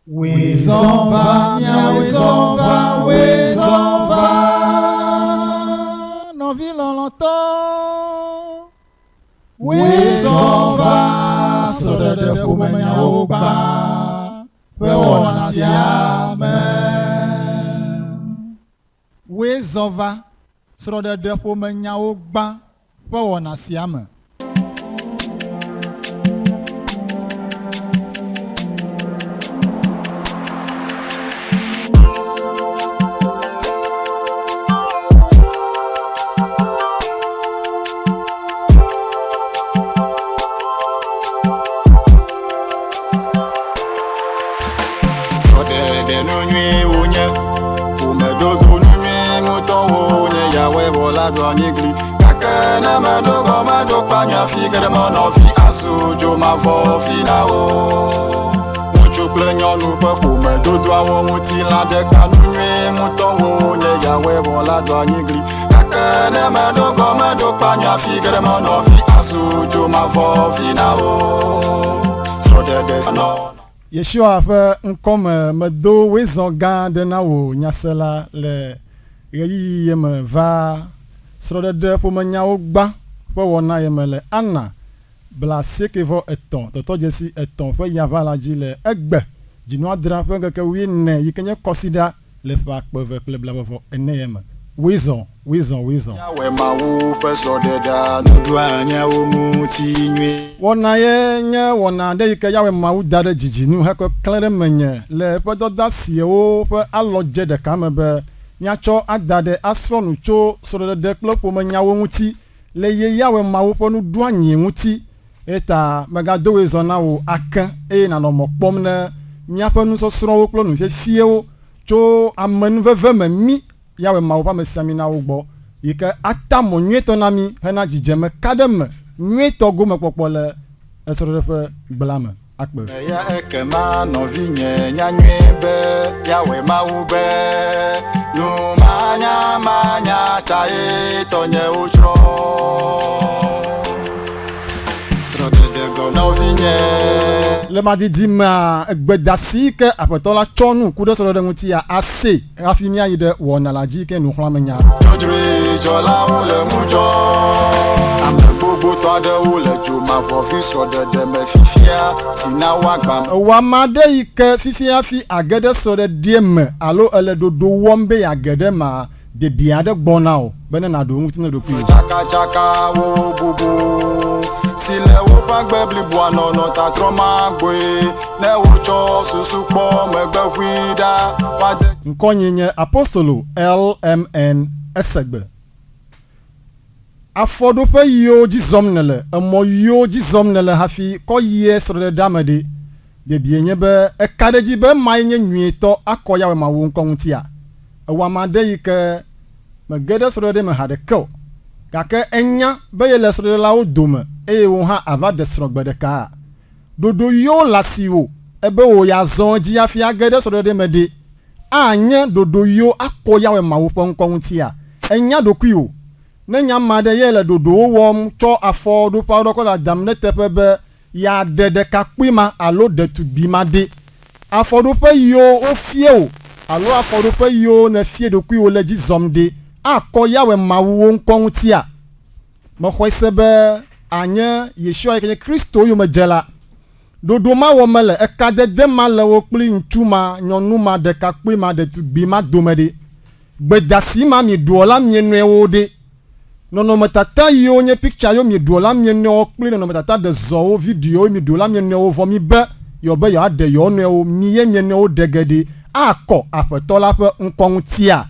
Wezova, nya wezova, wezova. Non vilan longtemps. Wezova, sodede kumenya oba. Pewona siame. Wezova, sodede kumenya oba. Pewona siame. Kakana madogo madokpa nya figere monofi asujo mavo finao. Mucho plenyo nupe kume dodo awo mutila de kanunwe mutowo nye yawe vola do anyigri. Kakana madogo madokpa nya figere monofi asujo mavo finao. So de no. Yeshua fait comme medo wezonga de nawo nyasela le yeyi me va srodede pomenyawo gba pe wona yemele ana bla sekevo eton toto jesi eton fe yava la ji le egbe jinu adra fe keke wi ne yikenye kosida le fa peve ple blabo eneyeme wizon yawe mawu fe srodeda nudu anya wo muti nwe wona ye nye wona de yike yawe mawu dade jijinu he ko klere menye le fe doda siewo fe aloje de kamebe nyacho adade asronu cho srodede klopo menyawo nguti le ye yawe mawu fo nu duanyi nguti eta megado wezona wo akan na no mokpom ne nyafa nu so sro wo klo nu fiewo cho amenu veve memi yawe mawu pa mesamina wo gbo yike atamo nweto nami hena jijeme kadem nweto go mekpopole esrodede blame akpe ya ekema no vinye nyanywebe yawe mawu be no manya tae tonye uchro srodede go no vinye le madidi ma gbedasi ke apetola chonu kudo srodede nguti ya ase rafimia yide wona laji ke nu khlamenya jodre jola ole mujo ame gbogbo to ade ole jo ma fo fi srodede me fifia sina wagba wa made ike fifia fi agede srodede me alo ele dodo wombe agede ma de biade gbonao bene na do nguti na do ku chaka wo bubu sile wo fagbe blibo anono ta troma gbe ne wo cho susu po megbe wida pade nkonyenye apostolo LMN esegbe afodo fe yo jizomnele emo yo jizomnele hafi ko ye srodede damede de bienye be ekadeji be mayenye nwieto akoya we mawo nkonti a wa made yike megede srodede me hade ko kake enya be ye le srodede la wo dome wo ha ava de srogbede ka dodo yo lasiwo ebe wo ya zonji afi agede srodede mede anya dodo yo akoya we mawo nkonti a enya dokuyo nenya made ye le dodo wo cho afodo pa do ko la damne tepebe ya dede kakpima alo de tubimade afodo pe yo ofie o alo afodo pe yo na fie de ku o leji zomde akoya we mawo nkonti a mo khwesebe anya Yeshua ke Kristo yo majela dodo ma wo mele ekade de male wo kpli ntuma nyonuma de kakpima de tubima domede gbedasi ma mi duola mienwe wo de nono matata yo nye picture yo mi dola mienne o kpli nono matata de zo video mi dola mienne o vo mi be yo be ya de yo ne o mi ye mienne o degede akọ afetola fe nkontia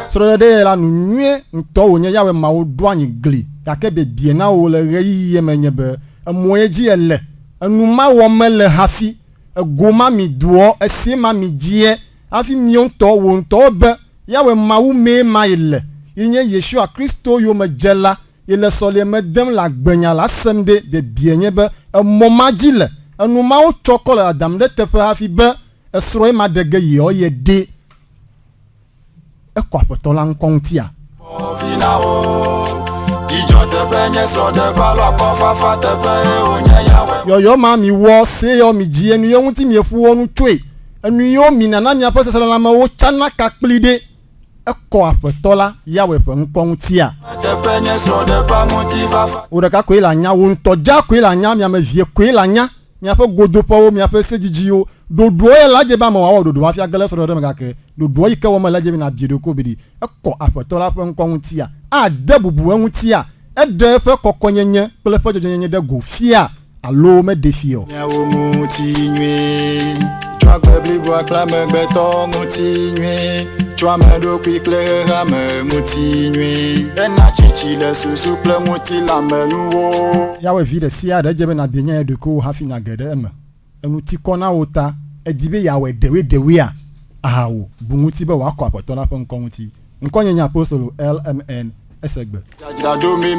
srodede la nu nwie nto onye yawe ma o do anyi gli kake be bie na o le reyi menye be moyeji ele enu ma wo mele hafi egoma mi duo esima mi jie afi mi onto wo nto be yawe mawu me maile inye Yeshua Kristo yo majela ile sole medem la gbenya la semde de bienye be momajile enu ma o chokola adam de tefe hafi be esro ma dege yo ye de ekwa potola nkontia finao Dzidzɔ teƒe nye srɔ̃ de va lɔ akɔ fafa teƒe wònye yawe. Yɔyɔ ma mi wɔ se yɔ mi dzi enu yɔ ŋuti mi efu wɔ nu tsoe enu yɔ mi nana miaƒe seselelãmewo tsana kakpli ɖe ekɔ aƒetɔ la yawe ƒe ŋkɔ ŋutia. Teƒe nye srɔ̃ de va ŋuti fafa. Wo ɖeka koe le anya wo ŋutɔ dza koe le anya miame vie koe le anya miaƒe godoƒewo miaƒe sedzidziwo ɖoɖowo ye la dze be ame wòawɔ ɖoɖo hafi age le srɔ̃ ɖe me gake ɖoɖoa yi ke wɔme le dze be na bie ɖoko beɖi ekɔ aƒetɔ la ƒe ŋkɔ ŋutia ade bubu eŋutia eɖe eƒe kɔkɔnyenye kple eƒe dzɔdzɔnyenye ɖe go fia alo meɖe fia o. Miawo ŋuti nyuie tsɔ agbe blibo kple amegbetɔ ŋuti nyuie tsɔ ame ɖokui kple xexeame ŋuti nyuie ena tsitsi le susu kple ŋutilãmenuwo. Yawe vi ɖe sia ɖe dze be na bie nya ɖeko hafi nya ge ɖe eme eŋuti kɔ na wo ta edi be yawɔe ɖewea ahawo bu ŋuti be wòakɔ aƒetɔ la ƒe ŋkɔ ŋuti ŋkɔ nye apostolo LMN esegbe. Dzadzraɖo mi